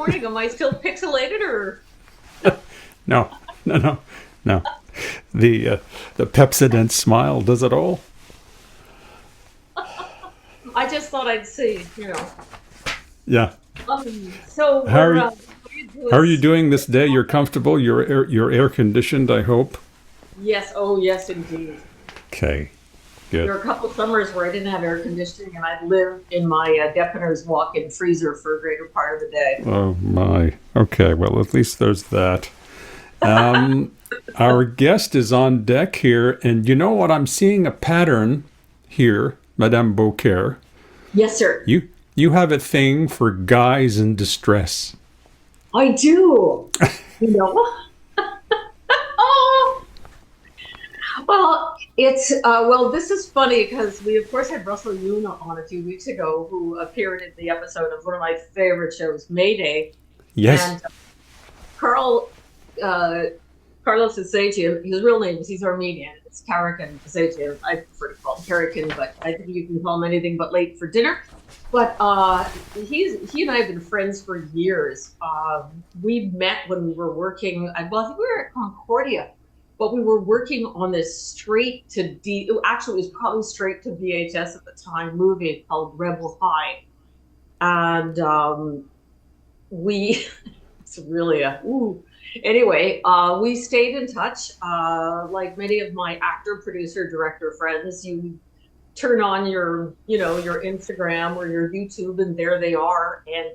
morning. Am I still pixelated or? No, no, no, no. The Pepsodent smile does it all. I just thought I'd see, Yeah. So How are we're you, how doing. are you doing this day? You're comfortable. You're air conditioned, I hope. Yes, oh yes, indeed. Okay. There Good. were a couple summers where I didn't have air conditioning, and I'd live in my Depener's walk-in freezer for a greater part of the day. Oh my. Okay. Well, at least there's that. Um, our guest is on deck here, and you know what? I'm seeing a pattern here, Madame Boquer. Yes, sir. You have a thing for guys in distress. I do. You know. Oh, well, this is funny because we of course had Russell Huneault on a few weeks ago, who appeared in the episode of one of my favorite shows, Mayday, Yes. and Carl uh, Carlos Essagian. His real name is, he's Armenian. It's Karakin Essagian. I prefer to call him Karakin, but I think you can call him anything but late for dinner. But he and I have been friends for years. We met when we were working. I think we were at Concordia, but we were working on this straight to Actually, it was probably straight to VHS at the time movie called Rebel High, and we. It's really a ooh. Anyway, we stayed in touch. Like many of my actor, producer, director friends, you turn on your Instagram or your YouTube, and there they are. And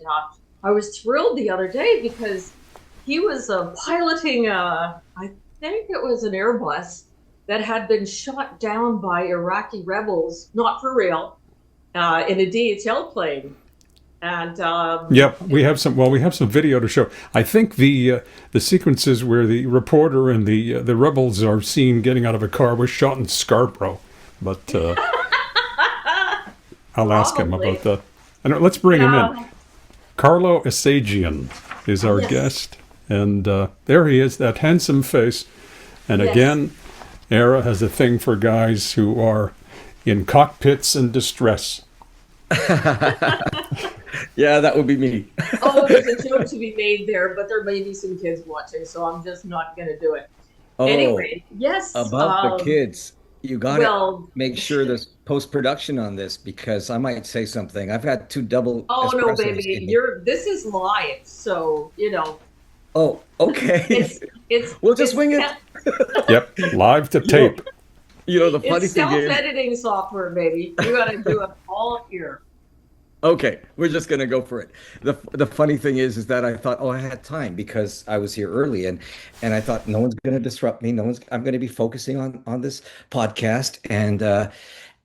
I was thrilled the other day because he was piloting I think it was an Airbus that had been shot down by Iraqi rebels, not for real, in a DHL plane. And Yep, we have some. Well, we have some video to show. I think the sequences where the reporter and the rebels are seen getting out of a car was shot in Scarborough, but I'll ask him probably. about that. And let's bring him in. Yeah. Carlo Essagian is our Yes. guest, and there he is, that handsome face. And Yes. again, Era has a thing for guys who are in cockpits in distress. Yeah, that would be me. Oh, there's a joke to be made there, but there may be some kids watching, so I'm just not going to do it. Oh, Anyway, yes. about the kids. You got to Well, make sure there's post-production on this because I might say something. I've got 2 double oh no, espressos baby, in me. this is live, so Oh, okay. it's We'll just wing it. Yep, live to tape. The funny It's thing is, self-editing software, baby. You got to do it all here. okay, we're just gonna go for it. The funny thing is that I thought, oh, I had time because I was here early, and I thought no one's gonna disrupt me. I'm gonna be focusing on this podcast,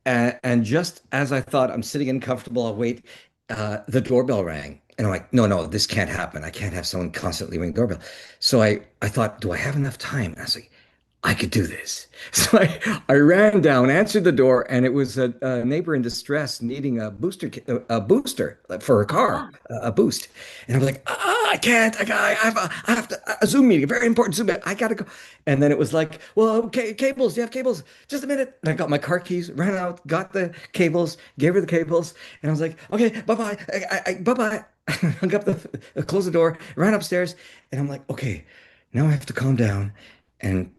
and just as I thought, I'm sitting in comfortable. I'll wait. The doorbell rang, and I'm like, no, this can't happen. I can't have someone constantly ring the doorbell. So I thought, do I have enough time? And I was like, I could do this. So I ran down, answered the door, and it was a neighbor in distress needing a booster for her car, Ah, a boost. And I was like, I can't. I have a Zoom meeting, a very important Zoom meeting. I gotta go. And then it was like, well, okay, cables. Do you have cables? Just a minute. And I got my car keys, ran out, got the cables, gave her the cables, and I was like, okay, bye bye, bye bye. Hung up closed the door, ran upstairs, and I'm like, okay, now I have to calm down and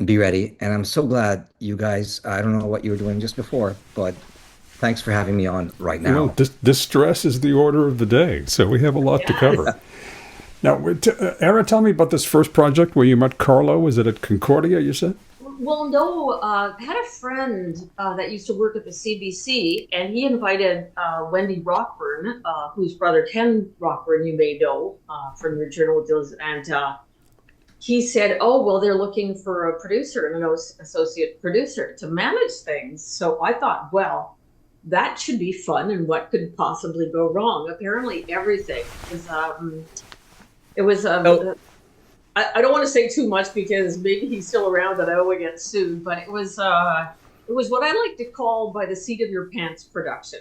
be ready. And I'm so glad you guys, I don't know what you were doing just before, but thanks for having me on right Well, now. distress is the order of the day, so we have a lot to yes. cover. Now, Era, tell me about this first project where you met Carlo. Was it at Concordia, you said? Well, no, I had a friend that used to work at the CBC, and he invited Wendy Rockburn, whose brother Ken Rockburn you may know from your journal deals, and he said, oh, well, they're looking for a producer and an associate producer to manage things. So I thought, well, that should be fun, and what could possibly go wrong? Apparently everything. It was Oh, I don't want to say too much because maybe he's still around and I will get sued, but it was what I like to call by the seat of your pants production.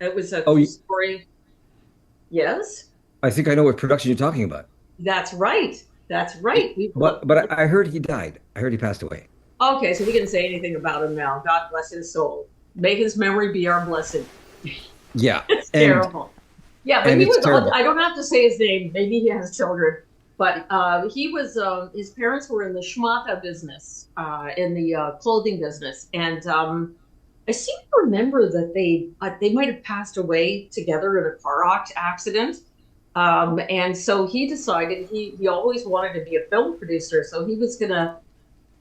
It was a oh, true story. Yes, I think I know what production you're talking about. that's right. That's right. But I heard he died. I heard he passed away. Okay, so we can say anything about him now. God bless his soul. May his memory be our blessing. Yeah. It's And terrible. Yeah, but and he it's was, terrible. I don't have to say his name. Maybe he has children. But he was, his parents were in the schmata business, in the clothing business. And I seem to remember that they might have passed away together in a car accident. And so he decided he always wanted to be a film producer. So he was going to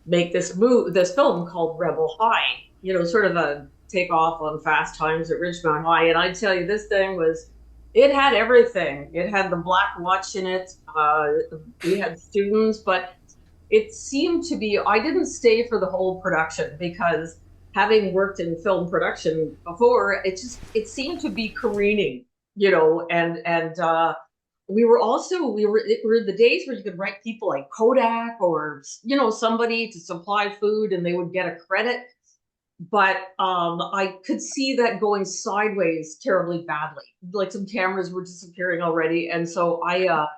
make this film called Rebel High, sort of a takeoff on Fast Times at Ridgemont High. And I tell you, this thing it had everything. It had the Black Watch in it. We had students, but it seemed to be, I didn't stay for the whole production because having worked in film production before, it seemed to be careening, and it were the days where you could write people like Kodak or somebody to supply food and they would get a credit, but I could see that going sideways terribly badly. Like some cameras were disappearing already, and so I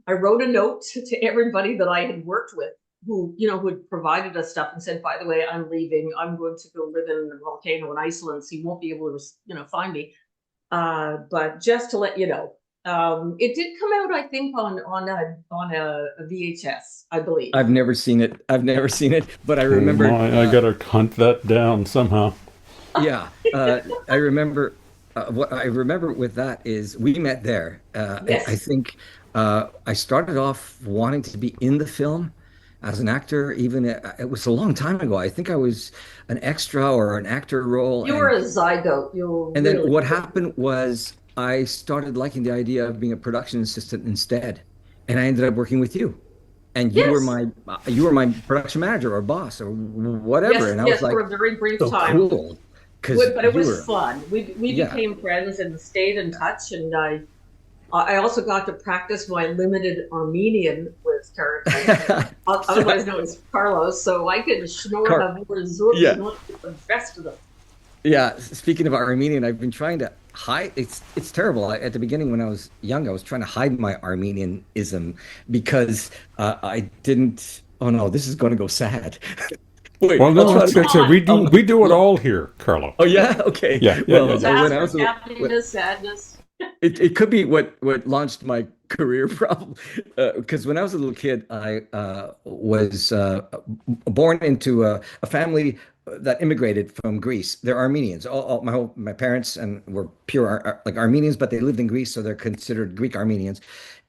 wrote a note to everybody that I had worked with who had provided us stuff and said, by the way, I'm leaving. I'm going to go live in a volcano in Iceland, so you won't be able to find me. But just to let you know, it did come out, I think, on a VHS, I believe. I've never seen it. I've never seen it, but I Oh remember. my, I gotta hunt that down somehow. Yeah, I remember. What I remember with that is we met there. I Yes, think I started off wanting to be in the film as an actor. Even it was a long time ago. I think I was an extra or an actor role, you were a zygote. You were and then really what good. happened was I started liking the idea of being a production assistant instead, and I ended up working with you. And Yes, you were my production manager or boss or whatever. yes, And I was yes, for like, a very brief so time. cool because But it you was were, fun. We yeah. became friends and stayed in touch. And I also got to practice my limited Armenian with Karakin, So, otherwise known as Carlos. So I could snort Car a more zurt yeah. and the best of them. Yeah. Speaking of Armenian, I've been trying to hide. It's terrible. At the beginning, when I was young, I was trying to hide my Armenianism because I didn't. Oh no, this is going to go sad. Wait, Well, I'll no, try to Oh, make. it's a, we do I'll we make it do it light. all here, Carlo. Oh yeah, okay. Yeah, yeah, yeah, Well, yeah. when I was disaster, happiness, sadness. it could be what launched my career problem because when I was a little kid I was born into a family that immigrated from Greece. They're Armenians. My parents and were pure like Armenians, but they lived in Greece, so they're considered Greek Armenians.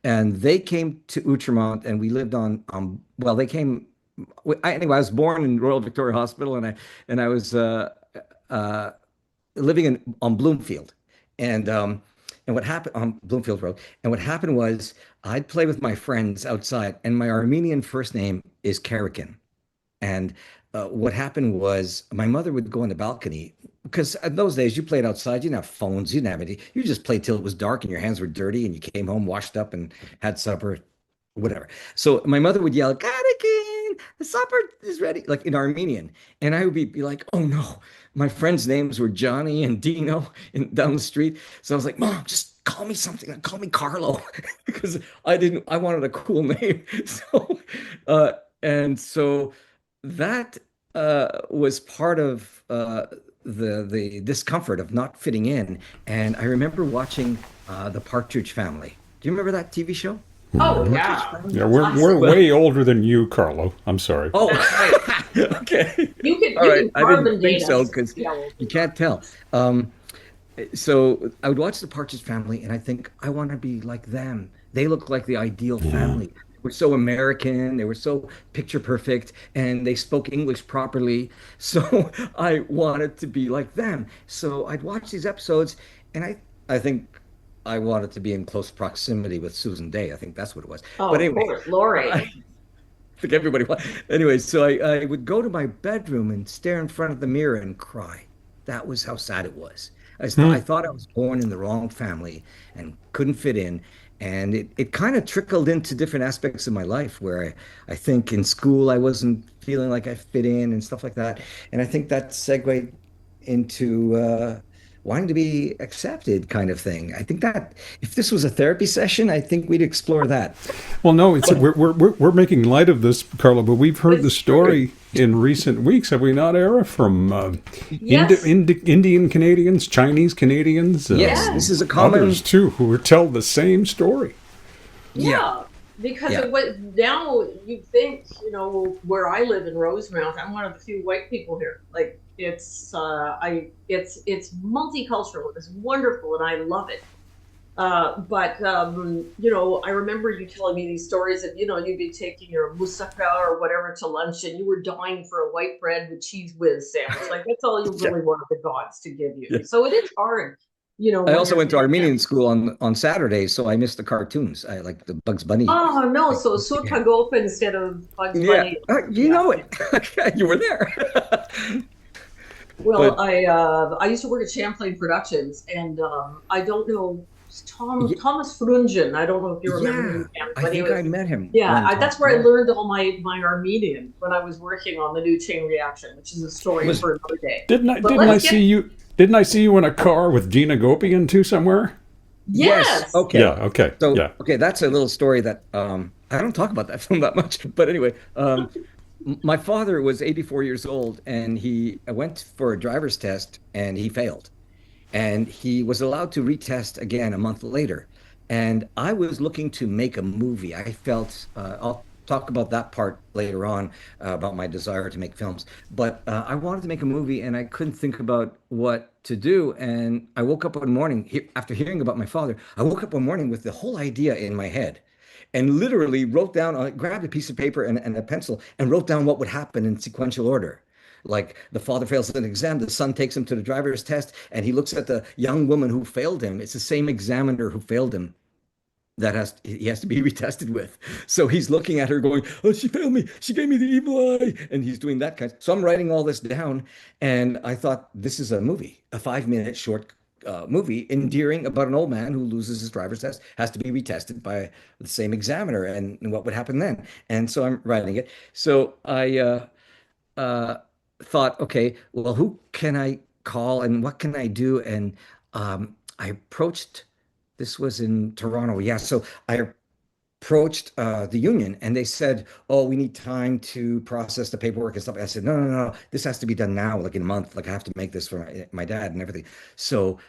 And they came to Outremont, and we lived on well, they came anyway. I was born in Royal Victoria Hospital, and I was uh, living in on Bloomfield, and what happened on Bloomfield Road, and what happened was I'd play with my friends outside, and my Armenian first name is Karakin, and what happened was my mother would go on the balcony because in those days you played outside, you didn't have phones, you didn't have any, you just played till it was dark and your hands were dirty, and you came home washed up and had supper, whatever. So my mother would yell, Karakin, the supper is ready, like in Armenian. And I would be like, oh no. My friends' names were Johnny and Dino down the street. So I was like, Mom, just call me something. Like, call me Carlo. Because I wanted a cool name. So, uh, and so that was part of the discomfort of not fitting in. And I remember watching The Partridge Family. Do you remember that TV show? The Oh Partridge yeah, Family? Yeah, we're classic. Well, way older than you, Carlo. I'm sorry. oh, That's right. okay. All You right. can I didn't carbon think date so us to because see how old you we are. can't tell. So I would watch the Partridge Family and I think I want to be like them. They look like the ideal Yeah. family. They were so American, they were so picture perfect, and they spoke English properly. So I wanted to be like them. So I'd watch these episodes and I think I wanted to be in close proximity with Susan Day. I think that's what it was. Oh, But of anyway, course, Lori. I think everybody wa- anyway, so I would go to my bedroom and stare in front of the mirror and cry. That was how sad it was. I Hmm. thought I was born in the wrong family and couldn't fit in. And it kind of trickled into different aspects of my life where I think in school I wasn't feeling like I fit in and stuff like that. And I think that segued into wanting to be accepted kind of thing. I think that if this was a therapy session, I think we'd explore that. Well, no, it's we're making light of this, Carlo, but we've heard the It's true. story in recent weeks, have we not, Era, from Yes. Indian Canadians, Chinese Canadians, Yes, this Yes. is a common, others too, who tell the same story. yeah, Yeah, because yeah, of what now you think, where I live in Rosemount, I'm one of the few white people here. Like it's multicultural. It's wonderful, and I love it. But I remember you telling me these stories of, you'd be taking your moussaka or whatever to lunch, and you were dying for a white bread with cheese whiz sandwich. Like that's all you yeah, really wanted the gods to give you. yeah. So it is hard, I when also there's went to no Armenian family. school on Saturdays, so I missed the cartoons. I like the Bugs Bunny. Oh no, Like, so yeah, Sotagopa instead of Bugs yeah, Bunny. you Yeah. know it. You were there. Well, But I used to work at Champlain Productions, and I don't know yeah, Thomas Frungen. I don't know if you remember yeah, him, Cam, I but he think I was met him yeah. one time. That's where I Yeah, learned all my Armenian when I was working on the new chain reaction, which is a story was for another day. Didn't I But didn't I let's see get you? Didn't I see you in a car with Dina Gopian too somewhere? yes. yes. Yeah. Okay. Okay. So Yeah. okay, that's a little story that I don't talk about that film that much. But anyway, my father was 84 years old and he went for a driver's test and he failed. And he was allowed to retest again a month later. And I was looking to make a movie. I felt I'll talk about that part later on about my desire to make films. But I wanted to make a movie, and I couldn't think about what to do. And I woke up one morning after hearing about my father. I woke up one morning with the whole idea in my head. And literally wrote down, I grabbed a piece of paper and a pencil and wrote down what would happen in sequential order. Like the father fails an exam, the son takes him to the driver's test, and he looks at the young woman who failed him. It's the same examiner who failed him that he has to be retested with. So he's looking at her going, "Oh, she failed me. She gave me the evil eye." And he's doing that kind. So I'm writing all this down, and I thought this is a movie, a 5 minute short movie, endearing about an old man who loses his driver's test, has to be retested by the same examiner, and what would happen then. And so I'm writing it. So I uh, thought, okay, well, who can I call and what can I do? And I approached, this was in Toronto. Yeah. So I approached the union and they said, oh, we need time to process the paperwork and stuff. I said, no, no, no, this has to be done now, like in a month. Like I have to make this for my dad and everything. So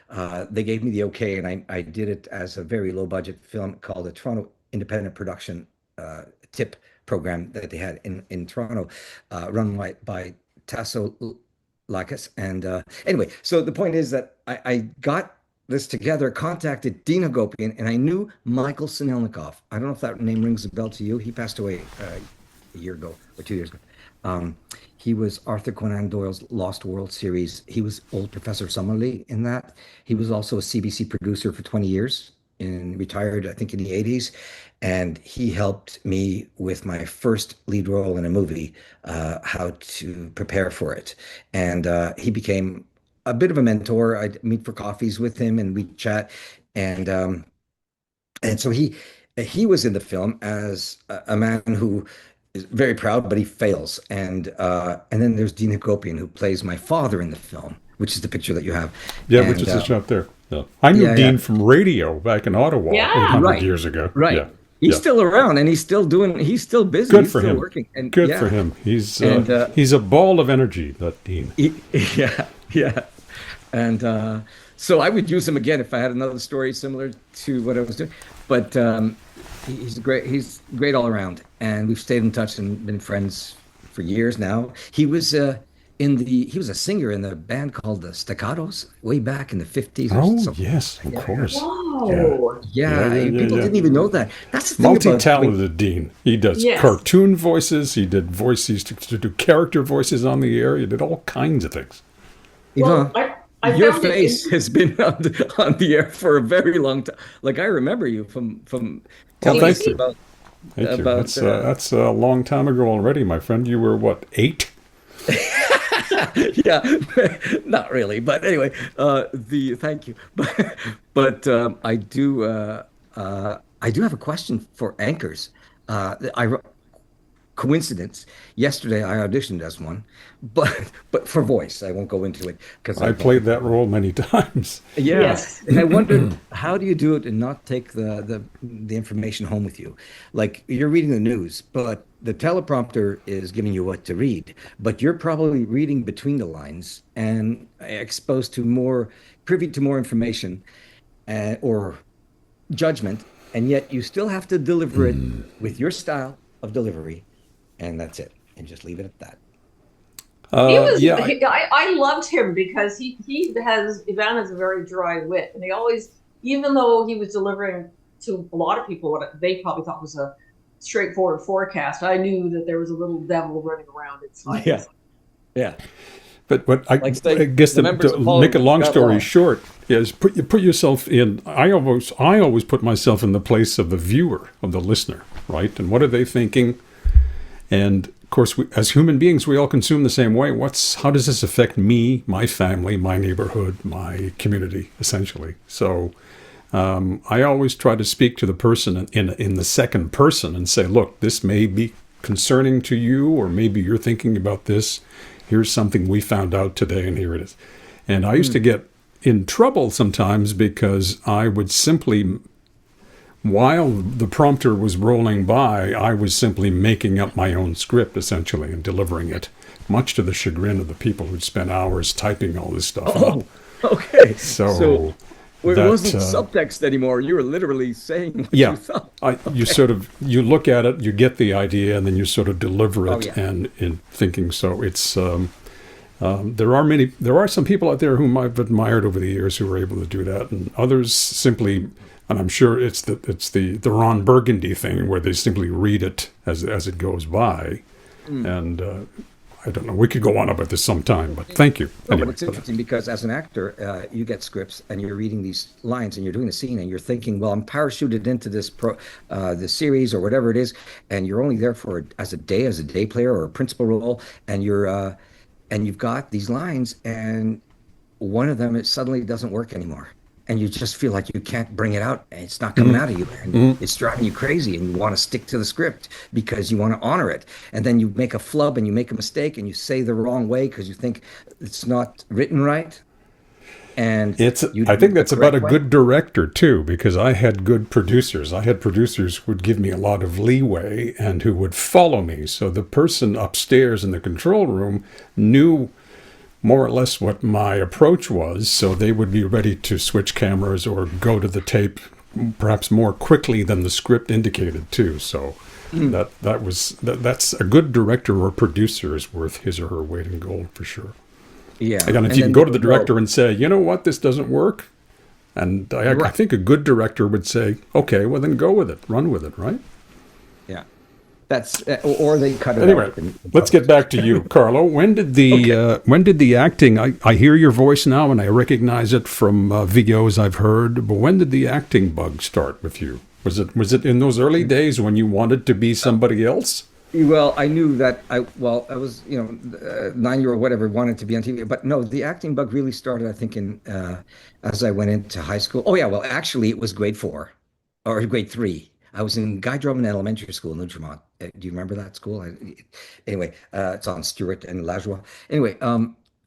they gave me the okay. And I did it as a very low budget film called the Toronto Independent Production TIP program that they had in Toronto, run by Tasso Lakis. And anyway, so the point is that I got this together, contacted Dina Gopian, and I knew Michael Sinelnikov. I don't know if that name rings a bell to you. He passed away a year ago or 2 years ago. Um, he was Arthur Conan Doyle's Lost World series. He was old Professor Summerlee in that. He was also a CBC producer for 20 years and retired, I think, in the 80s. And he helped me with my first lead role in a movie, how to prepare for it. And he became a bit of a mentor. I'd meet for coffees with him and we'd chat. And so he was in the film as a man who is very proud, but he fails. And then there's Dina Gopian, who plays my father in the film, which is the picture that you have. Yeah, which And is the shot there. Yeah. I knew yeah, yeah, Dean from radio back in Ottawa Yeah. 800 right, years ago. right. Yeah. He's Yeah. still around and he's still busy. Good He's for still him. working. And Good for yeah, him. and He's a ball of energy, that Dean. yeah, yeah. And so I would use him again if I had another story similar to what I was doing. But he's great all around, and we've stayed in touch and been friends for years now. He was a singer in the band called the Staccatos way back in the 50s or Oh, something. yes, of Yeah, course. Yeah. Whoa. Yeah, yeah. yeah, yeah, People yeah. didn't even know that. That's the thing about Multi-talented Dean. He does Yes. cartoon voices. He did voices to do character voices on the air. He did all kinds of things. Well, Yvan. I Your found it face has been on the air for a very long time. Like I remember you from Well, telling thank us you. Thank you. about That's a long time ago already, my friend. You were what, 8? yeah, not really, but anyway, the thank you, but I do have a question for anchors. I coincidence. Yesterday I auditioned as one, but for voice. I won't go into it because I I don't played think. that role many times. Yeah, Yes. and I wondered how do you do it and not take the information home with you? Like you're reading the news, but the teleprompter is giving you what to read, but you're probably reading between the lines and exposed to more, privy to more information or judgment, and yet you still have to deliver it with your style of delivery, and that's it, and just leave it at that. He was. Yeah, I loved him because he has Yvan has a very dry wit, and he always, even though he was delivering to a lot of people what they probably thought was a straightforward forecast, I knew that there was a little devil running around inside. Yeah, yeah. but Like I say guess the members to of make a Parliament long got story along. short is put yourself in. I always put myself in the place of the viewer, of the listener, right? And what are they thinking? And of course, as human beings, we all consume the same way. How does this affect me, my family, my neighborhood, my community, essentially? So I always try to speak to the person in the second person and say, look, this may be concerning to you, or maybe you're thinking about this. Here's something we found out today, and here it is. And I used to Mm. get in trouble sometimes because I would simply, while the prompter was rolling by, I was simply making up my own script, essentially, and delivering it, much to the chagrin of the people who'd spent hours typing all this stuff up. Oh, okay. So So it that wasn't subtext anymore. You were literally saying what you yeah, thought. you Okay. sort of you look at it, you get the idea, and then you sort of deliver Oh it. yeah. And in thinking, so it's there are some people out there whom I've admired over the years who are able to do that, and others simply, and I'm sure it's the Ron Burgundy thing where they simply read it as it goes by, Mm. and I don't know. We could go on about this sometime, but thank you No, but anyway. it's interesting because as an actor, you get scripts and you're reading these lines and you're doing the scene and you're thinking, well, I'm parachuted into this series or whatever it is, and you're only there for as a day player or a principal role, and you've got these lines, and one of them it suddenly doesn't work anymore, and you just feel like you can't bring it out, and it's not coming Mhm. out of you, and Mhm. it's driving you crazy, and you want to stick to the script because you want to honor it, and then you make a flub and you make a mistake and you say the wrong way because you think it's not written right, and you I do think it the that's about a correct way. good director too, because I had good producers. I had producers who would give me a lot of leeway and who would follow me. So the person upstairs in the control room knew more or less what my approach was. So they would be ready to switch cameras or go to the tape perhaps more quickly than the script indicated too. So Mm. that's a good director or producer is worth his or her weight in gold for sure. Yeah, Again, if and you can then go they to the would know. director and say, you know what, this doesn't work, and I Right. think a good director would say, okay, well then go with it, run with it, right? Yeah, that's or they cut it Anyway, out in let's get post. back to you, Carlo. Okay. When did the acting? I hear your voice now, and I recognize it from videos I've heard. But when did the acting bug start with you? Was it in those early days when you wanted to be somebody else? Well, I knew that I was, 9 year old, whatever, wanted to be on TV. But no, the acting bug really started, I think, as I went into high school. Oh, yeah. Well, actually, it was grade four or grade three. I was in Guy Drummond Elementary School in Nutrimont. Do you remember that school? Anyway, it's on Stewart and Lajoie. Anyway,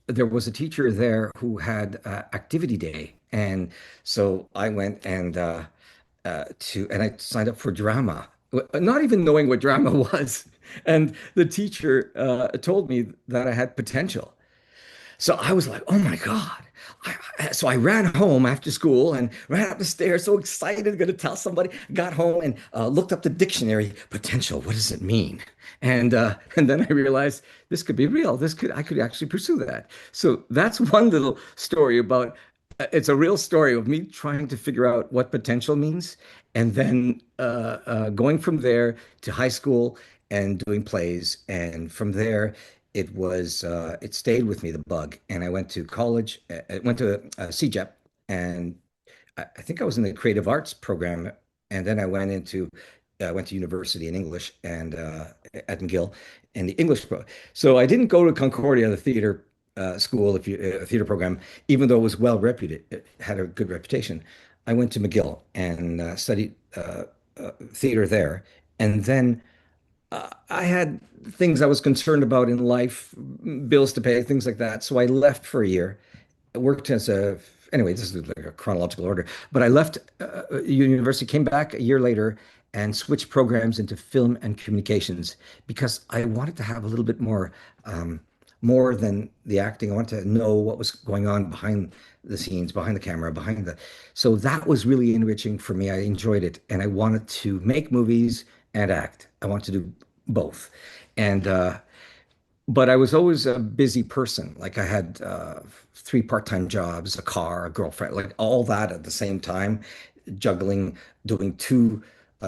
there was a teacher there who had activity day. And so I went and I signed up for drama, not even knowing what drama was. And the teacher told me that I had potential. So I was like, oh my God. So I ran home after school and ran up the stairs, so excited, going to tell somebody. Got home and looked up the dictionary. Potential, what does it mean? And then I realized this could be real. I could actually pursue that. So that's one little story about. It's a real story of me trying to figure out what potential means, and then going from there to high school and doing plays, and from there it stayed with me, the bug. And I went to college. I went to CJEP, and I think I was in the creative arts program, and then I went to university in English and at McGill and the English pro. So I didn't go to Concordia, the theater school, if you theater program, even though it was well reputed, it had a good reputation. I went to McGill and studied theater there, and then I had things I was concerned about in life, bills to pay, things like that. So I left for a year. I worked as a, anyway, this is like a chronological order, but I left university, came back a year later and switched programs into film and communications because I wanted to have a little bit um, more than the acting. I wanted to know what was going on behind the scenes, behind the camera, so that was really enriching for me. I enjoyed it and I wanted to make movies and act. I wanted to do both. And but I was always a busy person. Like I had three part-time jobs, a car, a girlfriend, like all that at the same time, juggling, doing two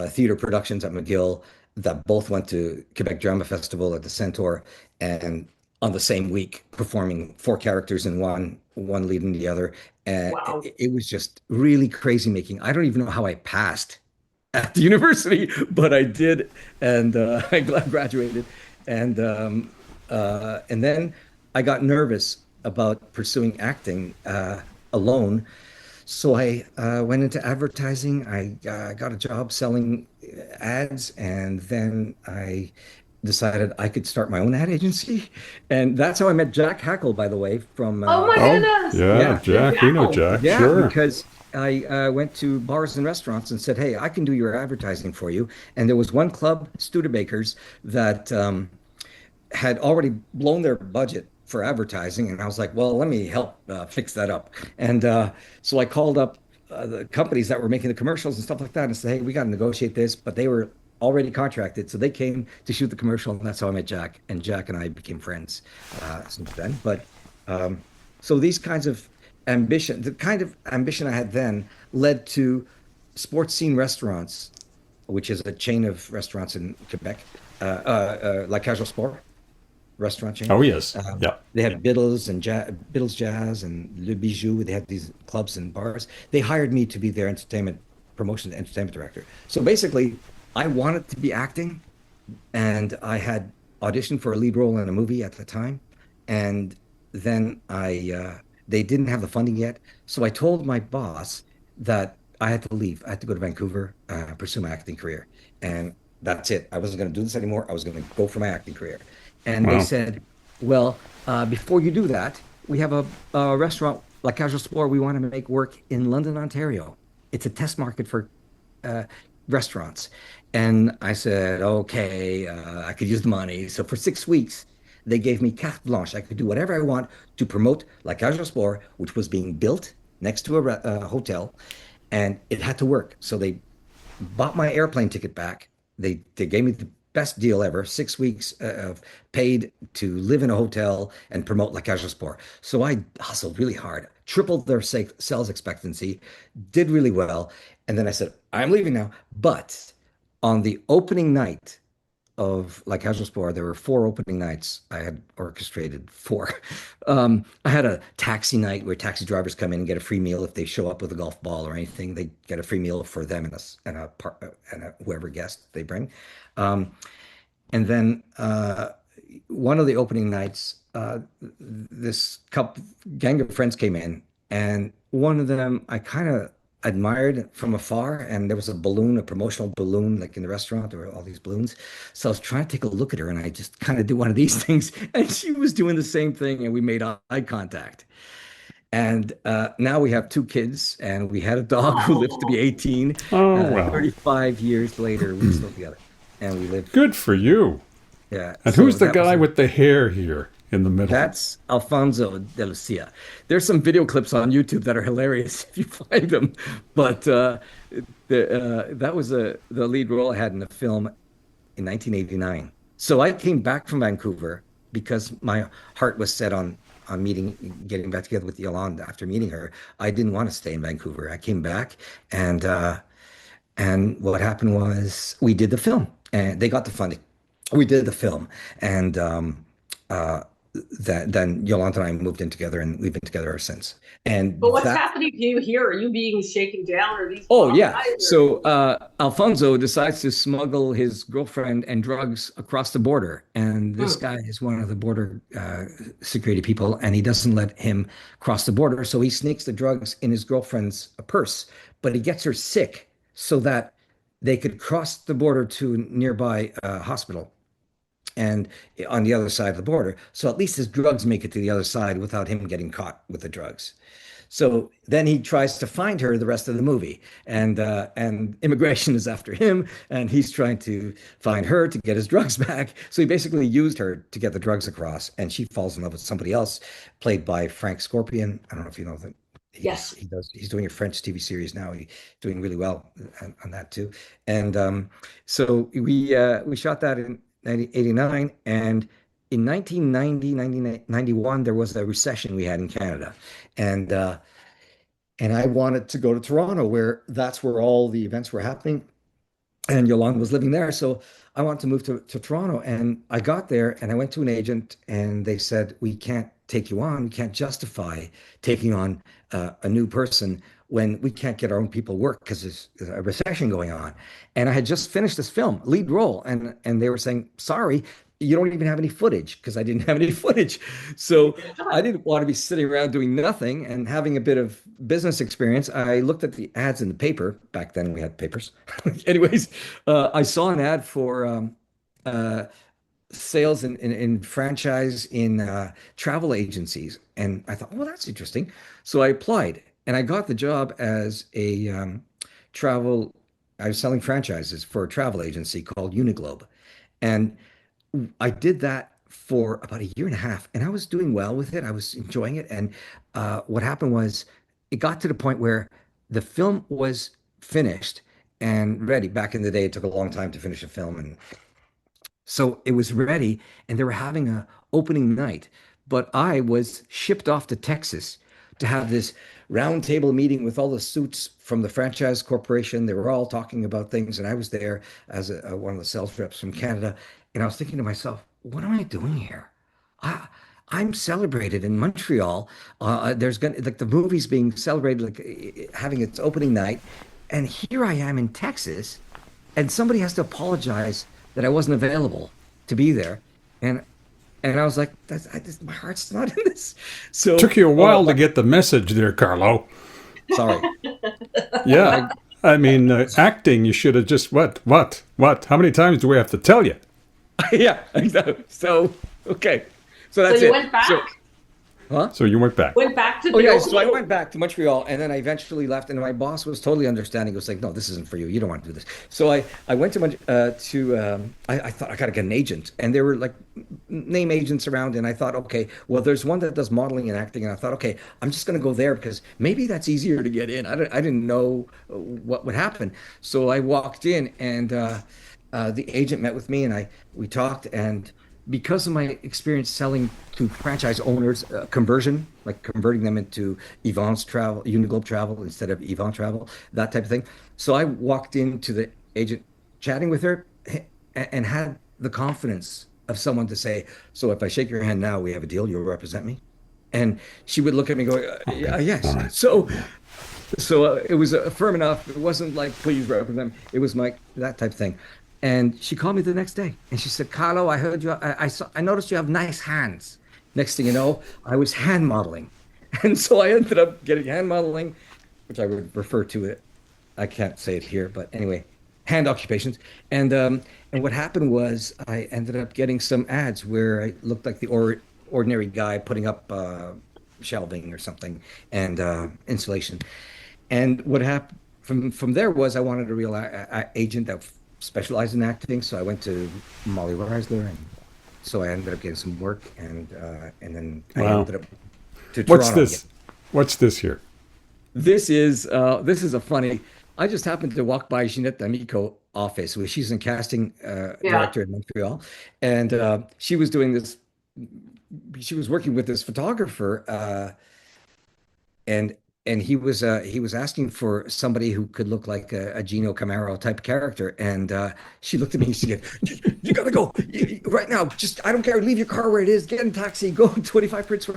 theater productions at McGill that both went to Quebec Drama Festival at the Centaur, and on the same week performing four characters in one leading the other. And Wow. it was just really crazy making. I don't even know how I passed at the university, but I did, and I graduated, and then I got nervous about pursuing acting alone, so I went into advertising. I got a job selling ads, and then I decided I could start my own ad agency, and that's how I met Jack Hackle, by the way, from Oh my Oh, goodness. yeah, yeah. The Jack. We know jackal. Jack. Yeah, Sure. because I went to bars and restaurants and said, "Hey, I can do your advertising for you." And there was one club, Studebakers, that had already blown their budget for advertising, and I was like, "Well, let me help fix that up." And so I called up the companies that were making the commercials and stuff like that, and said, "Hey, we got to negotiate this," but they were already contracted, so they came to shoot the commercial, and that's how I met Jack. And Jack and I became friends since then. But um, so these kinds of ambition, the kind of ambition I had then, led to Sports Scene Restaurants, which is a chain of restaurants in Quebec, La Cage au Sport restaurant chain. Oh, yes. Um, Yeah. they had Biddles and Biddles Jazz and Le Bijou. They had these clubs and bars. They hired me to be their entertainment promotion entertainment director. So basically, I wanted to be acting, and I had auditioned for a lead role in a movie at the time, and then I they didn't have the funding yet, so I told my boss that I had to leave. I had to go to Vancouver, pursue my acting career, and that's it. I wasn't going to do this anymore. I was going to go for my acting career, and they Wow. said, "Well, before you do that, we have a restaurant, La Cage au Sport. We want to make work in London, Ontario. It's a test market for uh, restaurants." And I said, okay, I could use the money. So for 6 weeks, they gave me carte blanche. I could do whatever I want to promote La Cage au Sport, which was being built next to a hotel, and it had to work. So they bought my airplane ticket back. They gave me the best deal ever, 6 weeks of paid to live in a hotel and promote La Cage au Sport. So I hustled really hard, tripled their sales expectancy, did really well. And then I said, I'm leaving now. But on the opening night of like Casual Sport, there were four opening nights. I had orchestrated four. I had a taxi night where taxi drivers come in and get a free meal if they show up with a golf ball or anything. They get a free meal for them and whoever guest they bring. Um, and then one of the opening nights, this couple gang of friends came in, and one of them I kind of admired from afar. And there was a balloon, a promotional balloon, like in the restaurant. There were all these balloons. So I was trying to take a look at her, and I just kind of did one of these things, and she was doing the same thing, and we made eye contact. And now we have two kids, and we had a dog who lives to be Oh, 18. Oh, wow. 35 years later, we're still together, and we live. Good for you. Yeah. And So who's the that was guy a with the hair here in the middle? That's Alfonso de Lucia. There's some video clips on YouTube that are hilarious if you find them. But that was the lead role I had in the film in 1989. So I came back from Vancouver because my heart was set on getting back together with Yolanda after meeting her. I didn't want to stay in Vancouver. I came back, and what happened was we did the film, and they got the funding. We did the film, and uh, that then Yolanda and I moved in together, and we've been together ever since. but And what's that happening to you here? Are you being shaken down? Or these Oh mob yeah. guys? Or So Alfonso decides to smuggle his girlfriend and drugs across the border, and this hmm. guy is one of the border security people, and he doesn't let him cross the border. So he sneaks the drugs in his girlfriend's purse, but he gets her sick, so that they could cross the border to a nearby hospital and on the other side of the border. So at least his drugs make it to the other side without him getting caught with the drugs. So then he tries to find her the rest of the movie, and immigration is after him, and he's trying to find her to get his drugs back. So he basically used her to get the drugs across, and she falls in love with somebody else, played by Frank Scorpion. I don't know if you know that. Yes. He's doing a French TV series now. He's doing really well on that too. And so we shot that in 1989, and in 1990, 1991, there was a recession we had in Canada. And and I wanted to go to Toronto, where that's where all the events were happening. And Yolande was living there. So I wanted to move to Toronto. And I got there and I went to an agent, and they said, we can't take you on. We can't justify taking on a new person when we can't get our own people work because there's a recession going on. And I had just finished this film, lead role. And they were saying, sorry, you don't even have any footage, because I didn't have any footage. So I didn't want to be sitting around doing nothing and having a bit of business experience. I looked at the ads in the paper. Back then we had papers. Anyways, I saw an ad for sales in franchise in travel agencies. And I thought, well, that's interesting. So I applied and I got the job as a travel, I was selling franchises for a travel agency called Uniglobe. And I did that for about a year and a half, and I was doing well with it. I was enjoying it. And what happened was it got to the point where the film was finished and ready. Back in the day, it took a long time to finish a film. And so it was ready, and they were having a opening night. But I was shipped off to Texas to have this roundtable meeting with all the suits from the franchise corporation. They were all talking about things, and I was there as one of the sales reps from Canada. And I was thinking to myself, what am I doing here? I, I'm celebrated in Montreal. There's gonna like the movie's being celebrated, like having its opening night, and here I am in Texas, and somebody has to apologize that I wasn't available to be there, and I was like, my heart's not in this. So Took you a while to get the message there, Carlo. sorry. Yeah. I mean, acting, you should have just, what? How many times do we have to tell you? Yeah, exactly. So okay, so So that's you it. went back? So, huh? So you went back. Went back to Oh the yeah, old so I went back to Montreal, and then I eventually left, and my boss was totally understanding. He was like, "No, this isn't for you. You don't want to do this." So I went to I thought I got to get an agent, and there were like name agents around, and I thought, okay, well, there's one that does modeling and acting, and I thought, okay, I'm just going to go there because maybe that's easier to get in. I didn't know what would happen, so I walked in, and the agent met with me, and we talked, and because of my experience selling to franchise owners, conversion, like converting them into Yvan's travel, Uniglobe travel instead of Yvan travel, that type of thing. So I walked into the agent, chatting with her, and had the confidence of someone to say, "So if I shake your hand now, we have a deal. You'll represent me." And she would look at me, going, "Yeah, yes." All right. So it was firm enough. It wasn't like, "Please represent me." It was like that type of thing. And she called me the next day, and she said, "Carlo, I heard you. I noticed you have nice hands." Next thing you know, I was hand modeling, and so I ended up getting hand modeling, which I would refer to it. I can't say it here, but anyway, hand occupations. And what happened was I ended up getting some ads where I looked like the ordinary guy putting up shelving or something, and insulation. And what happened from there was I wanted a real agent that specialized in acting, so I went to Molly Reisler, and so I ended up getting some work, and then I Wow. ended up to What's Toronto. this? What's this here? This is a funny. I just happened to walk by Jeanette D'Amico office, where she's a casting Yeah. director in Montreal, and she was doing this. She was working with this photographer, and he was asking for somebody who could look like a Gino Camaro type character. And she looked at me and she said, "You gotta go right now. Just I don't care. Leave your car where it is. Get in a taxi. Go 25 Prince."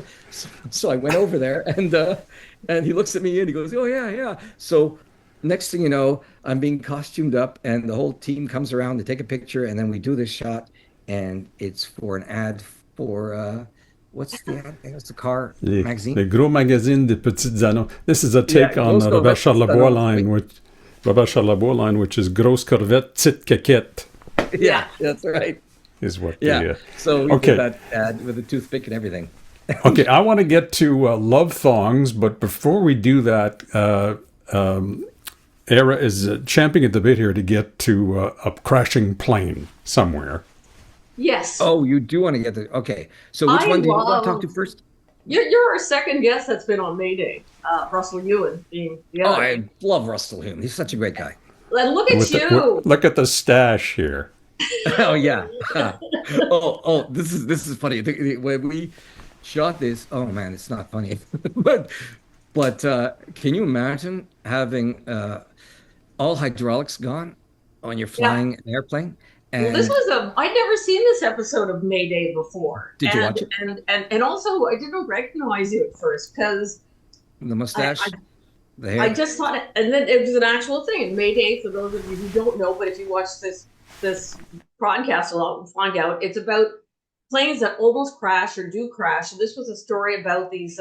So I went over there, and he looks at me and he goes, "Oh yeah, yeah." So next thing you know, I'm being costumed up, and the whole team comes around to take a picture, and then we do this shot, and it's for an ad for what's the ad? I think it's the car magazine. Les gros magazines des petites annonces. This is a Yeah, take on those the go. Robert That's Charlebois line, which Babach à la bois line, which is grosse corvette, petite caquette, Yeah. Yeah, that's right. is what Yeah. the. So we did Okay. that ad with a toothpick and everything. Okay, I want to get to love thongs, but before we do that, Era is champing at the bit here to get to a crashing plane somewhere. Yes. Oh, you do want to get the okay. So which I one do you want to talk to love first? you're our second guest that's been on Mayday. Russell Ewan being the Oh, other. I love Russell Hume. He's such a great guy. And look at With the you. look at the stash here. Oh yeah. Oh, this is funny. When we shot this, oh man, it's not funny. but can you imagine having all hydraulics gone when you're Yeah. flying an airplane? Well, this And was I'd never seen this episode of Mayday before. did you watch it? And also I didn't recognize you at first because The I, mustache, the I hair. just thought it, and then it was an actual thing. And Mayday, for those of you who don't know, but if you watch this broadcast a lot, will find out it's about planes that almost crash or do crash. And this was a story about these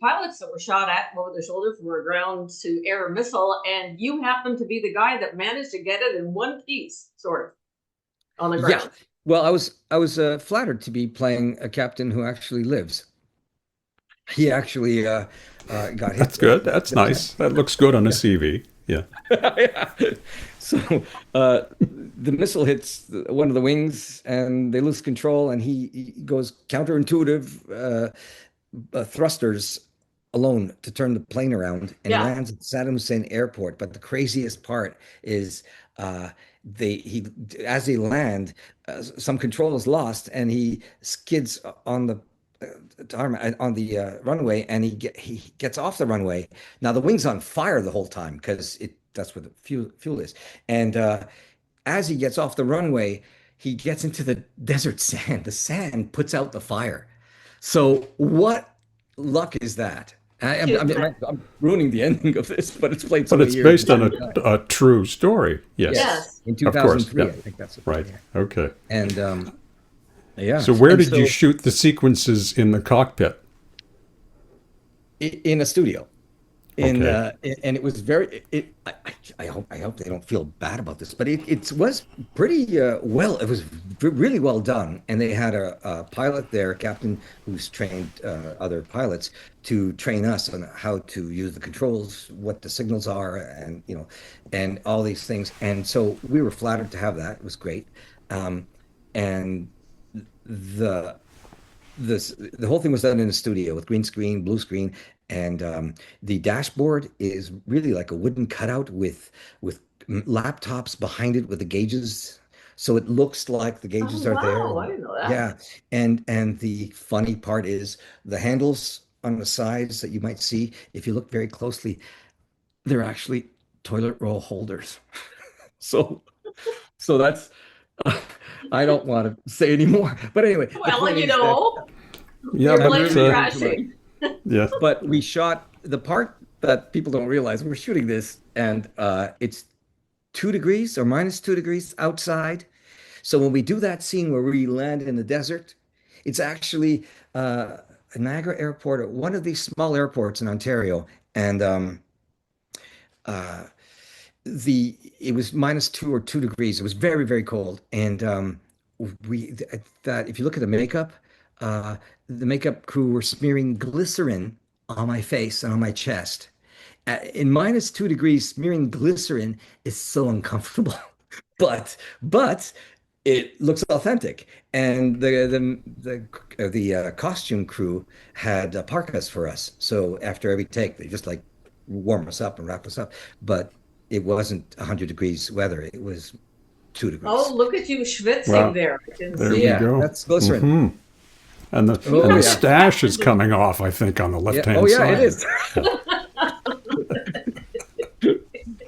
pilots that were shot at over their shoulder from a ground to air missile, and you happened to be the guy that managed to get it in one piece, sort of, on the Yeah. ground. Well, I was flattered to be playing a captain who actually lives. He actually got hit. That's good. That's nice. That looks good on a CV. Yeah. Yeah. So the missile hits one of the wings, and they lose control, and he goes counterintuitive thrusters alone to turn the plane around, and he Yeah. lands at Saddam Hussein Airport. But the craziest part is they he as they land, some control is lost, and he skids on the runway, and he gets off the runway. Now the wing's on fire the whole time because that's where the fuel is. And as he gets off the runway, he gets into the desert sand. The sand puts out the fire. So what luck is that? I'm ruining the ending of this, but it's played so But many it's years. based on a true story. Yes. Yes. In Of course. 2003, Yeah. I think that's Right. yeah. Okay. And yeah. So where And did you shoot the sequences in the cockpit? in a studio? Okay. And it was very I hope they don't feel bad about this, but it was pretty well, it was really well done, and they had a pilot there, a captain who's trained other pilots to train us on how to use the controls, what the signals are, and and all these things. And so we were flattered to have that. It was great. And the the whole thing was done in a studio with green screen, blue screen, and the dashboard is really like a wooden cutout with laptops behind it with the gauges, so it looks like the Oh gauges are there. wow, I didn't know that. Yeah, and the funny part is the handles on the sides that you might see, if you look very closely, they're actually toilet roll holders. So so that's I don't want to say anymore. But anyway, the Well, point you is that know, Yeah, you're I'm blaming but really crashing. yeah. but we shot the part that people don't realize. We're shooting this, and it's 2 degrees or -2 degrees outside. So when we do that scene where we land in the desert, it's actually Niagara Airport, or one of these small airports in Ontario, and uh, the it was -2 or 2 degrees. It was very, very cold, and we that if you look at the makeup crew were smearing glycerin on my face and on my chest. In -2 degrees, smearing glycerin is so uncomfortable, but it looks authentic. And the costume crew had parkas for us. So after every take, they just like warm us up and wrap us up. But it wasn't 100 degrees weather. It was 2 degrees. Oh, look at you schwitzing Wow. there. I can There see we it. go. That's glycerin. Hmm. And Oh, the yeah. stash is coming off, I think, on the left Yeah. hand Oh, yeah, side. it is.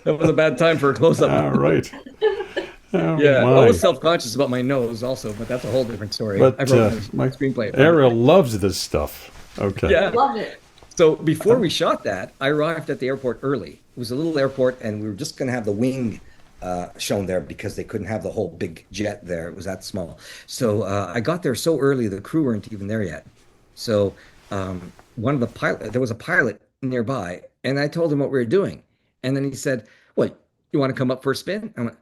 That was a bad time for a close-up. All right. Oh, Yeah, my. I was self-conscious about my nose also, but that's a whole different story. But I wrote my a screenplay about it. Ariel loves this stuff. Okay. Yeah. Love it. So before we shot that, I arrived at the airport early. It was a little airport, and we were just going to have the wing shown there because they couldn't have the whole big jet there. It was that small. So I got there so early, the crew weren't even there yet. So there was a pilot nearby, and I told him what we were doing. And then he said, "Well, You want to come up for a spin? I went,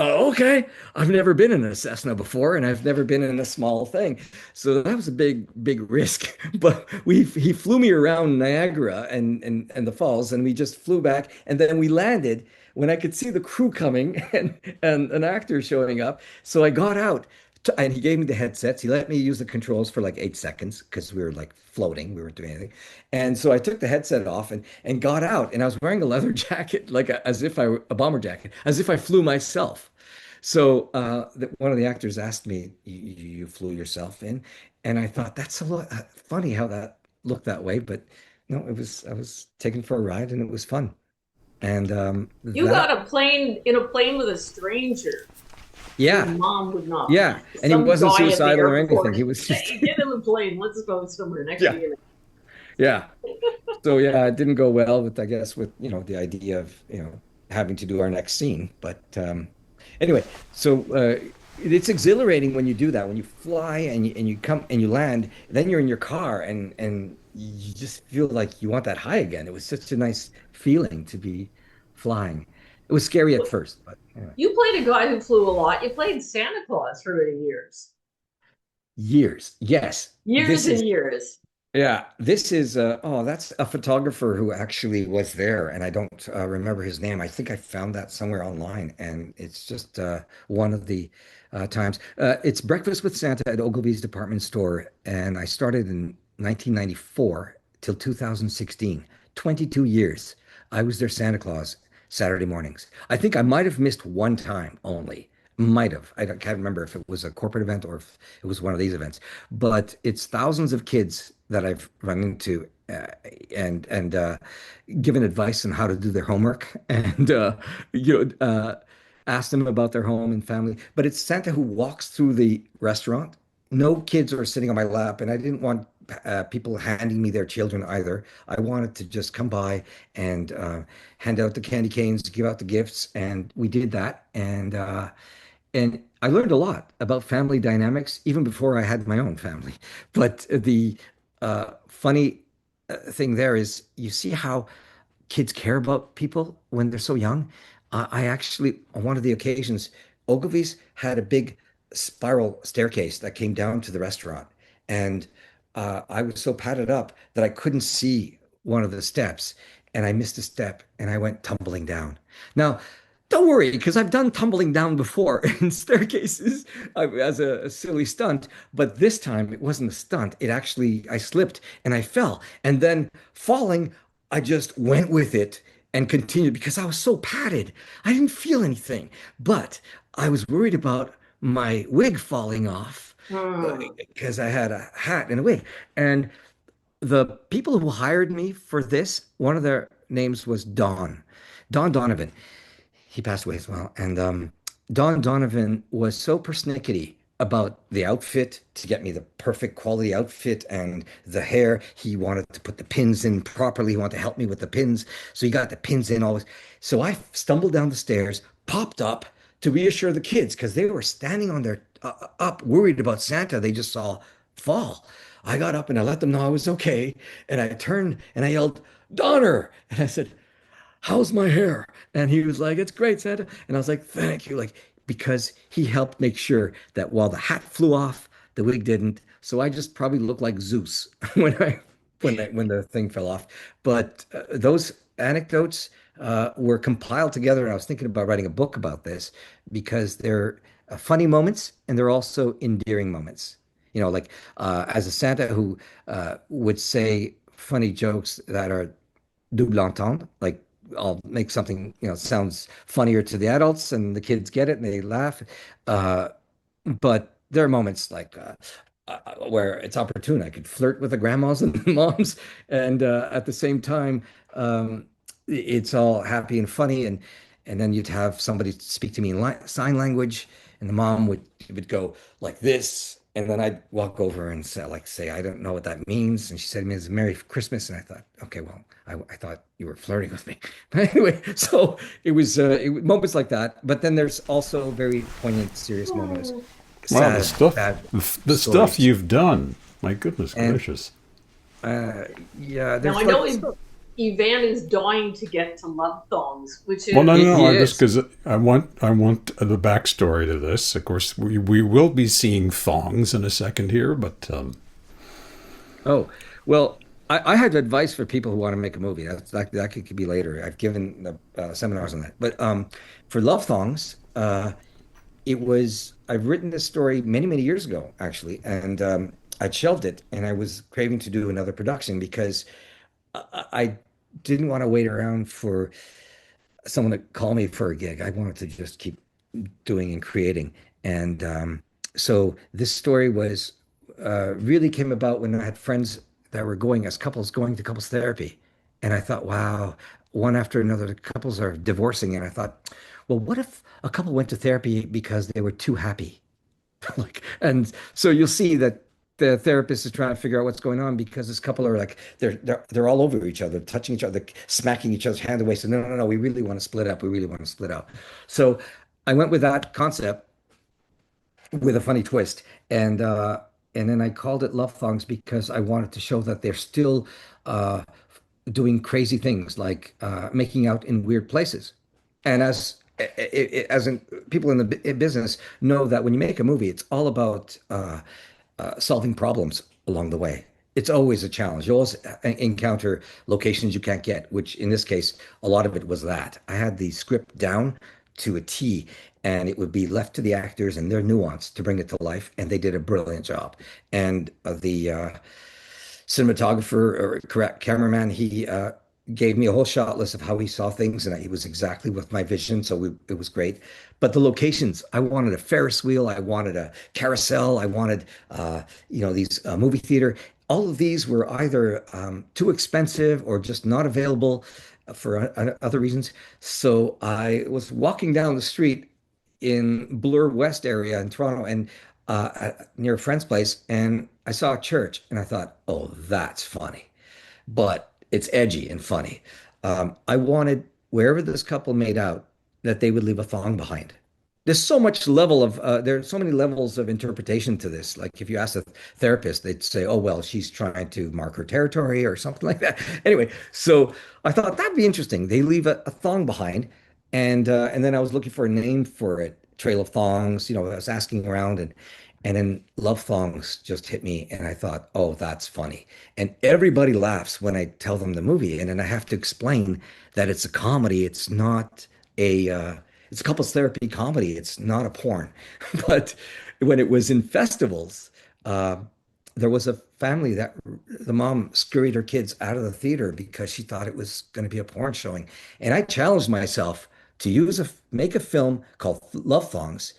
oh, okay. I've never been in a Cessna before, and I've never been in a small thing. So that was a big risk. But he flew me around Niagara and the falls, and we just flew back. And then we landed when I could see the crew coming and an actor showing up. So I got out. And he gave me the headsets. He let me use the controls for like 8 seconds because we were like floating. We weren't doing anything. And so I took the headset off and got out. And I was wearing a leather jacket, like as if I were a bomber jacket, as if I flew myself. So one of the actors asked me, "You flew yourself in?" And I thought that's a lot funny how that looked that way, but no, it was I was taken for a ride and it was fun. And You got that a plane in a plane with a stranger. Your yeah, mom would not. yeah, and he Some wasn't guy at the suicidal or anything. airport. He was just Hey, get in the plane. Let's go somewhere next yeah, year. yeah. So yeah, it didn't go well with I guess with the idea of having to do our next scene, but anyway, so it's exhilarating when you do that, when you fly and you come and you land, then you're in your car and you just feel like you want that high again. It was such a nice feeling to be flying. It was scary at first, but anyway. You played a guy who flew a lot. You played Santa Claus for many years. Years. Yes. Years and years. Yeah, this is that's a photographer who actually was there, and I don't remember his name. I think I found that somewhere online, and it's just one of the times. It's Breakfast with Santa at Ogilvy's department store, and I started in 1994 till 2016, 22 years. I was their Santa Claus Saturday mornings. I think I might have missed one time only. Might have. Can't remember if it was a corporate event or if it was one of these events. But it's thousands of kids that I've run into and given advice on how to do their homework and asked them about their home and family. But it's Santa who walks through the restaurant. No kids are sitting on my lap, and I didn't want people handing me their children either. I wanted to just come by and hand out the candy canes, give out the gifts, and we did that. And I learned a lot about family dynamics even before I had my own family. But the funny thing there is you see how kids care about people when they're so young. I actually, on one of the occasions, Ogilvy's had a big spiral staircase that came down to the restaurant. And I was so padded up that I couldn't see one of the steps. And I missed a step and I went tumbling down. Now, don't worry, because I've done tumbling down before in staircases as a silly stunt, but this time it wasn't a stunt. It actually, I slipped and I fell. And then falling, I just went with it and continued because I was so padded. I didn't feel anything, but I was worried about my wig falling off Hmm. because I had a hat and a wig. And the people who hired me for this, one of their names was Don Donovan. He passed away as well. And Don Donovan was so persnickety about the outfit to get me the perfect quality outfit and the hair. He wanted to put the pins in properly. He wanted to help me with the pins. So he got the pins in always. So I stumbled down the stairs, popped up to reassure the kids because they were standing on their up, worried about Santa. They just saw fall. I got up and I let them know I was okay. And I turned and I yelled, Donner. And I said, how's my hair? And he was like, it's great, Santa. And I was like, thank you. Like, because he helped make sure that while the hat flew off, the wig didn't. So I just probably looked like Zeus when the thing fell off. But those anecdotes were compiled together. And I was thinking about writing a book about this because they're funny moments and they're also endearing moments. Like as a Santa who would say funny jokes that are double entendre, like I'll make something, sounds funnier to the adults and the kids get it and they laugh. Uh, but there are moments like where it's opportune. I could flirt with the grandmas and the moms, and at the same time, it's all happy and funny. And then you'd have somebody speak to me in sign language, and the mom would go like this. And then I'd walk over and say, I don't know what that means. And she said to me, it's Merry Christmas. And I thought, okay, well, I thought you were flirting with me. But anyway, so moments like that. But then there's also very poignant, serious moments, Wow, the stuff, sad the stuff stories. you've done. My goodness And gracious. yeah, Now there's I know like, Yv- Yvan is dying to get to Love Thongs, which Well, no, is no, He no. I just is. because I want the backstory to this. Of course, we will be seeing thongs in a second here, but Oh, well, I have advice for people who want to make a movie. That could be later. I've given seminars on that. But for Love Thongs, I've written this story many, many years ago, actually, and I'd shelved it, and I was craving to do another production because I didn't want to wait around for someone to call me for a gig. I wanted to just keep doing and creating. And so this story was really came about when I had friends that were going as couples going to couples therapy. And I thought, wow, one after another, the couples are divorcing. And I thought, well, what if a couple went to therapy because they were too happy? Like, and so you'll see that the therapist is trying to figure out what's going on because this couple are like they're all over each other, touching each other, smacking each other's hand away. So no, no, no, we really want to split up. We really want to split up. So I went with that concept with a funny twist, and then I called it Love Thongs because I wanted to show that they're still uh, doing crazy things like making out in weird places. And as in people in the business know that when you make a movie, it's all about solving problems along the way. It's always a challenge. You always encounter locations you can't get, which in this case, a lot of it was that. I had the script down to a T, and it would be left to the actors and their nuance to bring it to life, and they did a brilliant job. And the cinematographer or correct cameraman, he gave me a whole shot list of how he saw things, and he was exactly with my vision. So it was great. But the locations, I wanted a Ferris wheel, I wanted a carousel, I wanted, these movie theater. All of these were either too expensive or just not available for other reasons. So I was walking down the street in Bloor West area in Toronto and near a friend's place, and I saw a church, and I thought, oh, that's funny, but it's edgy and funny. I wanted wherever this couple made out that they would leave a thong behind. There's so many levels of interpretation to this. Like if you ask a therapist, they'd say, "Oh well, she's trying to mark her territory or something like that." Anyway, so I thought that'd be interesting. They leave a thong behind, and then I was looking for a name for it. Trail of Thongs. I was asking around, and then Love Thongs just hit me, and I thought, oh, that's funny. And everybody laughs when I tell them the movie, and then I have to explain that it's a comedy. It's a couples therapy comedy. It's not a porn. But when it was in festivals, uh, there was a family that the mom scurried her kids out of the theater because she thought it was going to be a porn showing. And I challenged myself to make a film called Love Thongs,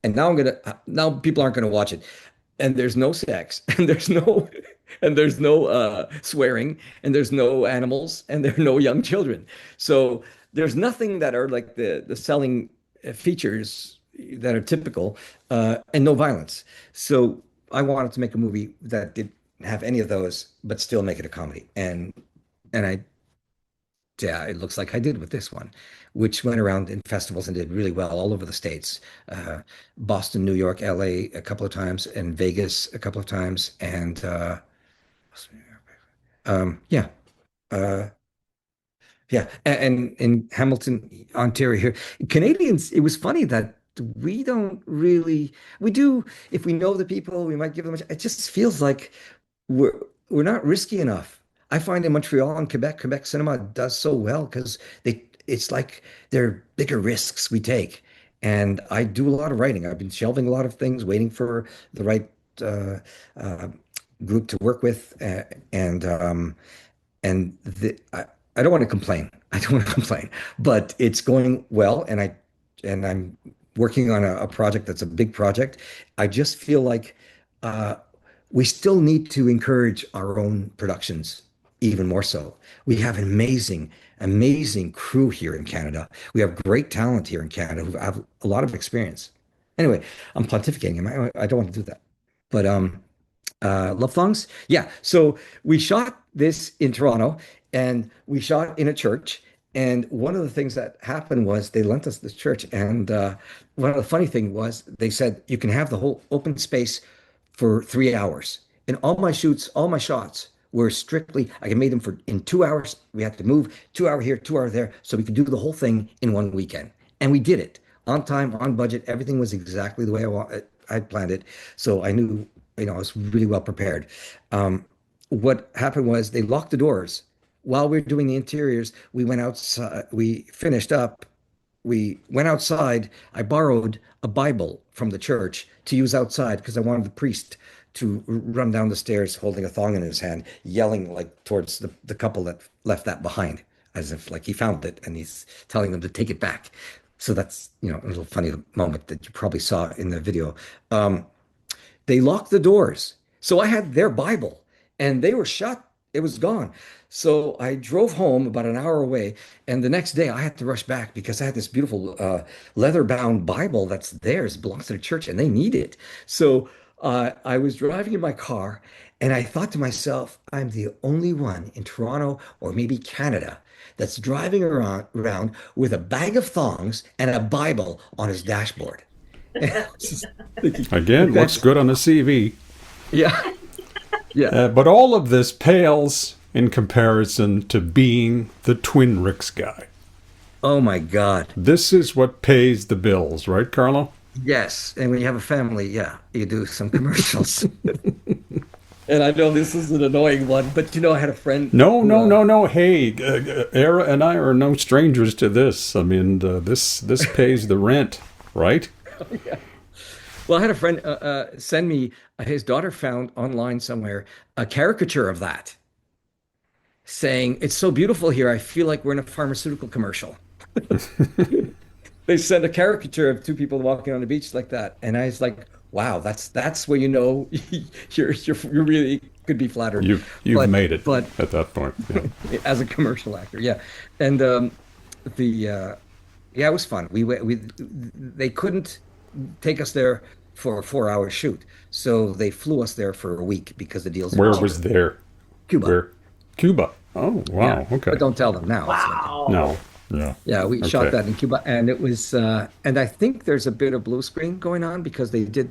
and now people aren't gonna watch it. And there's no sex, and there's no swearing, and there's no animals, and there are no young children. So there's nothing that are like the selling features that are typical, and no violence. So I wanted to make a movie that didn't have any of those, but still make it a comedy. And I yeah, it looks like I did with this one, which went around in festivals and did really well all over the states. Boston, New York, LA a couple of times, and Vegas a couple of times. And yeah, uh, yeah. And in Hamilton, Ontario here, Canadians, it was funny that we don't really, we do, if we know the people, we might give them, it just feels like we're we're not risky enough. I find in Montreal and Quebec cinema does so well because it's like they're bigger risks we take. And I do a lot of writing. I've been shelving a lot of things, waiting for the right uh, uh, group to work with, and I don't want to complain. I don't want to complain, but it's going well, and I'm working on a project that's a big project. I just feel like uh, we still need to encourage our own productions even more so. We have an amazing, amazing crew here in Canada. We have great talent here in Canada who have a lot of experience. Anyway, I'm pontificating. I don't want to do that. But Love Thongs? Yeah. So we shot this in Toronto and we shot in a church. And one of the things that happened was they lent us this church. And one of the funny thing was they said you can have the whole open space for 3 hours. And all my shots were strictly, I made them for in 2 hours. We had to move 2 hour here, 2 hour there, so we could do the whole thing in one weekend. And we did it on time, on budget. Everything was exactly the way I planned it. So I knew, I was really well prepared. What happened was they locked the doors while we were doing the interiors. We went outside, we finished up, we went outside. I borrowed a Bible from the church to use outside because I wanted the priest to run down the stairs holding a thong in his hand, yelling like towards the couple that left that behind, as if like he found it and he's telling them to take it back. So that's, a little funny moment that you probably saw in the video. They locked the doors. So I had their Bible and they were shut. It was gone. So I drove home about an hour away. And the next day I had to rush back because I had this beautiful leather bound Bible that's theirs, belongs to the church, and they need it. So I was driving in my car and I thought to myself, I'm the only one in Toronto or maybe Canada that's driving around with a bag of thongs and a Bible on his dashboard. Thinking, Again, looks good on a CV. yeah, yeah. But all of this pales in comparison to being the Twin Ricks guy. Oh my God. This is what pays the bills, right, Carlo? Yes. And when you have a family, yeah, you do some commercials. And I know this is an annoying one, but I had a friend. No, who, no, no, no. Hey, Era and I are no strangers to this. I mean, this pays the rent, right? yeah. Well, I had a friend send me, his daughter found online somewhere a caricature of that, saying, "It's so beautiful here. I feel like we're in a pharmaceutical commercial." They sent a caricature of two people walking on the beach like that, and I was like, "Wow, that's where you really could be flattered." You've made it, but at that point, yeah. as a commercial actor, yeah, and the yeah, it was fun. We they couldn't take us there for a 4 hour shoot, so they flew us there for a week because the deals were Where cheaper. was there? Cuba. Where? Cuba. Oh, wow. Yeah, Okay. but don't tell them now. Wow. No. Yeah. Yeah, we shot Okay. that in Cuba, and it was, and I think there's a bit of blue screen going on because they did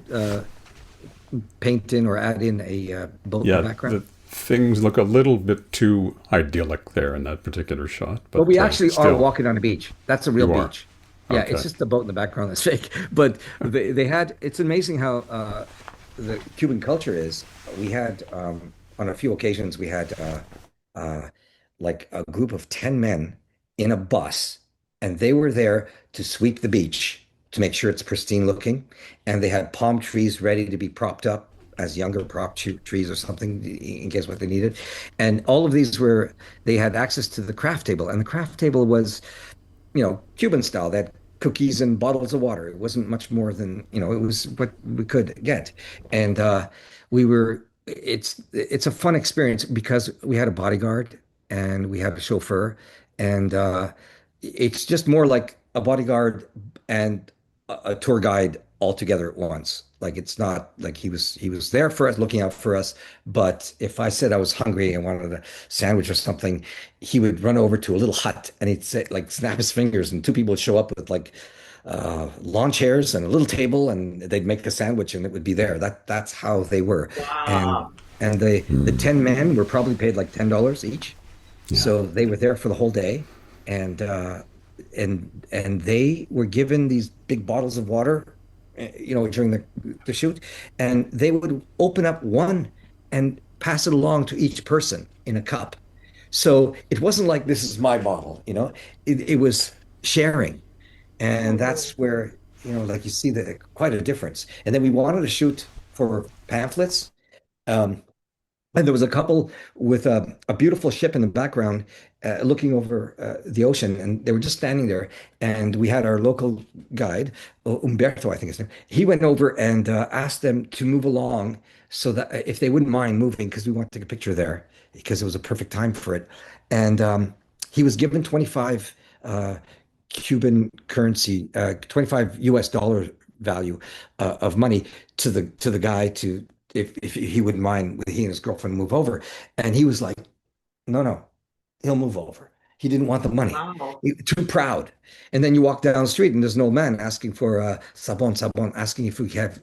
paint in or add in a boat in Yeah. the background. The things look a little bit too idyllic there in that particular shot, But we but actually are still, walking on a beach. That's a real you are. beach. Yeah, it's Okay. just the boat in the background that's fake. But they had, it's amazing how the Cuban culture is. We had, on a few occasions, we had uh, like a group of 10 men in a bus, and they were there to sweep the beach to make sure it's pristine looking. And they had palm trees ready to be propped up as younger trees or something in case what they needed. And all of these were, they had access to the craft table. And the craft table was, Cuban style. They had cookies and bottles of water. It wasn't much more than, it was what we could get. And it's a fun experience because we had a bodyguard and we had a chauffeur, and it's just more like a bodyguard and a tour guide all together at once. Like it's not like he was there for us, looking out for us. But if I said I was hungry and wanted a sandwich or something, he would run over to a little hut and he'd say, like, snap his fingers, and two people would show up with like lawn chairs and a little table, and they'd make a sandwich and it would be there. That's how they were. And Wow. and the 10 men were probably paid like $10 each. Yeah. So they were there for the whole day, and and they were given these big bottles of water, during the shoot, and they would open up one and pass it along to each person in a cup. So it wasn't like this is my bottle, it was sharing, and that's where like you see the quite a difference. And then we wanted to shoot for pamphlets. And there was a couple with a beautiful ship in the background, looking over the ocean, and they were just standing there. And we had our local guide, Umberto, I think his name. He went over and asked them to move along so that if they wouldn't mind moving, because we wanted to take a picture there, because it was a perfect time for it. And he was given 25 Cuban currency, 25 US dollar value of money to the guy to if he wouldn't mind he and his girlfriend move over. And he was like, no, no, he'll move over. He didn't want the money. Wow. Too proud. And then you walk down the street and there's an old man asking for sabon, asking if we have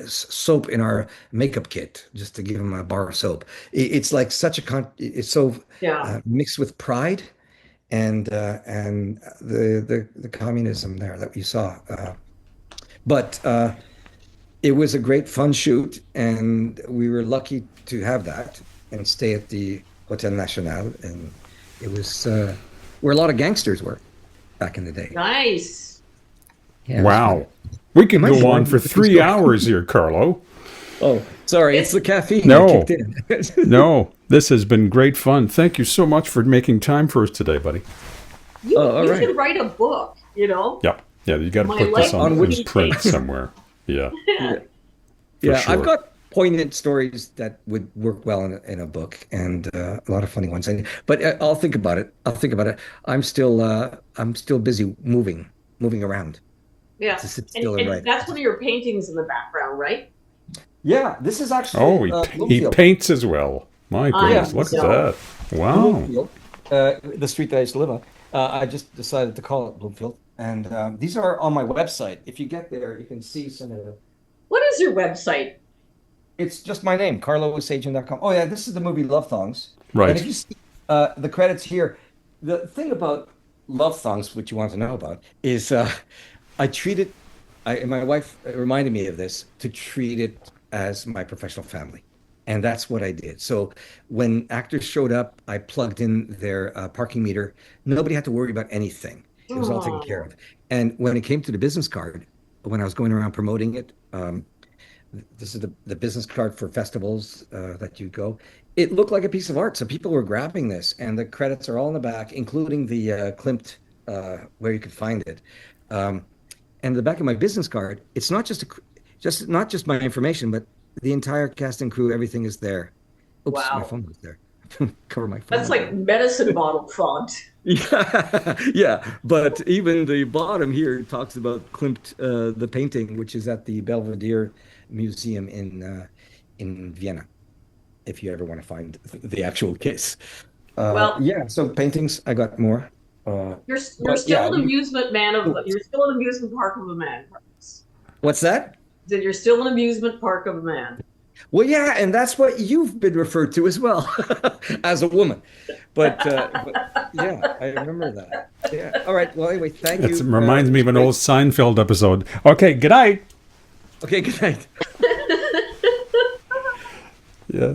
soap in our makeup kit, just to give him a bar of soap. It's like such a it's so Yeah. mixed with pride and the communism there that you saw. But it was a great fun shoot, and we were lucky to have that and stay at the Hotel National. And it was where a lot of gangsters were back in the day. Nice. Yeah, it was fun. Wow. We could Am I go on boring for with this 3 story? hours here, Carlo. Oh, sorry, it's the caffeine No. that kicked in. No, this has been great fun. Thank you so much for making time for us today, buddy. You, all you right. should write a book, you know? Yep. Yeah, you got to My put this life on would in print somewhere. Yeah. Yeah. Yeah, sure. I've got poignant stories that would work well in a book, and a lot of funny ones. But I'll think about it. I'll think about it. I'm still busy moving around Yeah. to sit And, still and and write. that's one of your paintings in the background, right? Yeah, this is actually Oh, he Bloomfield. paints as well. My goodness, Yeah, look so- at that. Wow. Bloomfield, the street that I used to live on. I just decided to call it Bloomfield, and these are on my website. If you get there, you can see some of the. What is your website? It's just my name, carloessagian.com. Oh yeah, this is the movie Love Thongs. Right. And if you see the credits here, the thing about Love Thongs, which you want to know about, is I treat it. And my wife reminded me of this, to treat it as my professional family, and that's what I did. So when actors showed up, I plugged in their parking meter. Nobody had to worry about anything. It was all taken Aw. care of. And when it came to the business card, when I was going around promoting it. This is the business card for festivals that you go. It looked like a piece of art. So people were grabbing this, and the credits are all in the back, including the Klimt where you could find it. And the back of my business card, it's not not just my information, but the entire cast and crew. Everything is there. Oops, Wow. my phone was there. Cover my phone. That's like medicine bottle font. Yeah, yeah. But even the bottom here talks about Klimt, the painting, which is at the Belvedere Museum in Vienna. If you ever want to find the actual case. Well- yeah. So paintings, I got more. You're But, still yeah, an amusement man of. You're still an amusement park of a man. What's that? That you're still an amusement park of a man. Well, yeah, and that's what you've been referred to as well, as a woman. But yeah, I remember that. Yeah. All right. Well, anyway, thank you. It reminds me of an old Seinfeld episode. Okay, good night. Okay, good night. Yeah.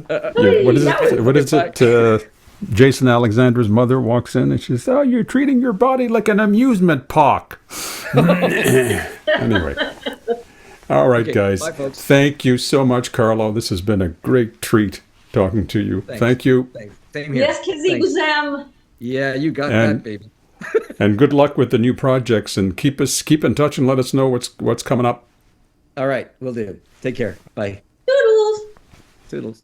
What is it? What is it? Jason Alexander's mother walks in and she says, "Oh, you're treating your body like an amusement park." Anyway. All right, Okay, guys. bye, folks. Thank you so much, Carlo. This has been a great treat talking to you. Thanks. Thank you. Thanks. Same here. Yes, Kizzy Thanks. Guzam. Yeah, you got And- that, baby. And good luck with the new projects, and keep in touch and let us know what's coming up. All right, will do. Take care. Bye. Doodles. Toodles.